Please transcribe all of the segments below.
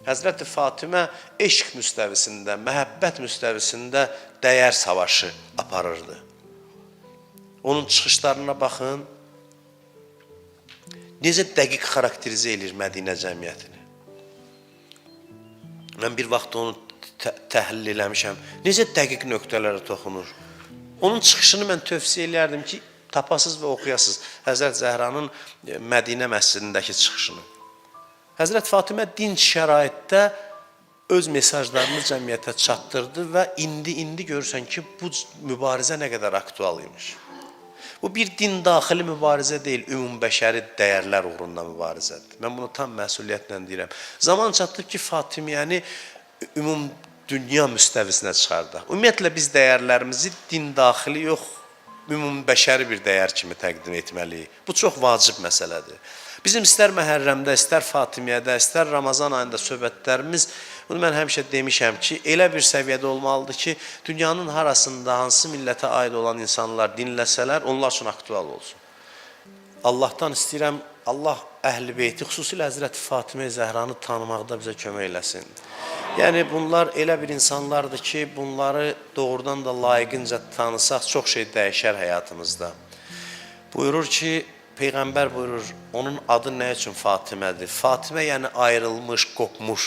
Həzrəti Fatimə eşq müstəvisində, məhəbbət müstəvisində dəyər savaşı aparırdı. Onun çıxışlarına baxın, necə dəqiq xarakterizə edir Mədinə cəmiyyətini. Mən bir vaxt onu təhlil eləmişəm, necə dəqiq nöqtələrə toxunur. Onun çıxışını mən tövsiyə eləyərdim ki, tapasız və oxuyasız Həzrət Zəhranın Mədinə məscidindəki çıxışını. Həzrət Fatimə dinc şəraitdə öz mesajlarını cəmiyyətə çatdırdı və indi görürsən ki, bu mübarizə nə qədər aktual imiş. Bu bir din daxili mübarizə deyil, ümumbəşəri dəyərlər uğrunda mübarizədir. Mən bunu tam məsuliyyətlə deyirəm. Zaman çatdıb ki, Fatimiyəni ümum dünya müstəvisinə çıxardıq. Ümumiyyətlə biz dəyərlərimizi din daxili yox, ümumbəşəri bir dəyər kimi təqdim etməliyik. Bu çox vacib məsələdir. Bizim istər Məhərrəmdə, istər Fatimiyədə, istər Ramazan ayında söhbətlərimiz, bunu mən həmişə demişəm ki, elə bir səviyyədə olmalıdır ki, dünyanın harasında hansı millətə aid olan insanlar dinləsələr, onlar üçün aktual olsun. Allahdan istəyirəm, Allah Əhl-i Beyti, xüsusilə Həzrəti Fatimə Zəhranı tanımaqda bizə kömək eləsin. Yəni, bunlar elə bir insanlardır ki, bunları doğrudan da layiqincə tanısaq, çox şey dəyişər həyatımızda. Buyurur ki, Peyğəmbər buyurur, onun adı nə üçün Fatimədir? Fatimə yəni ayrılmış, qopmuş.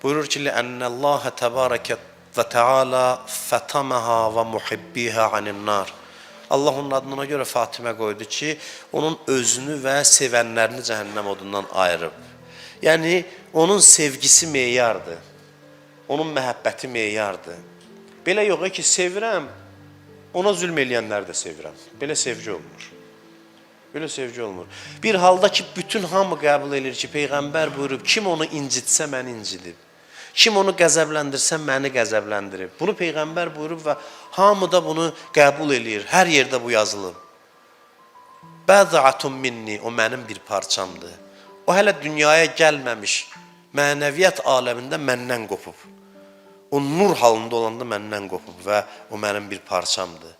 Buyurur ki, لِأَنَّ təbarəkə və təala fətəməhə və muhibbihə anin-nar. Allah onun adına görə Fatimə qoydu ki, onun özünü və sevənlərini cəhənnəm odundan ayırıb. Yəni, onun sevgisi meyardır, onun məhəbbəti meyardır. Belə yox ki, sevirəm, ona zülm eləyənləri də sevirəm. Belə sevgi olmur. Belə sevgi olmur. Bir halda ki, bütün hamı qəbul edir ki, Peyğəmbər buyurub, kim onu incitsə məni incidib, kim onu qəzəbləndirsə məni qəzəbləndirib. Bunu Peyğəmbər buyurub və hamı da bunu qəbul edir, hər yerdə bu yazılıb. Bəzəatun minni, o mənim bir parçamdır. O hələ dünyaya gəlməmiş, mənəviyyat aləmində məndən qopub. O nur halında olanda məndən qopub və o mənim bir parçamdır.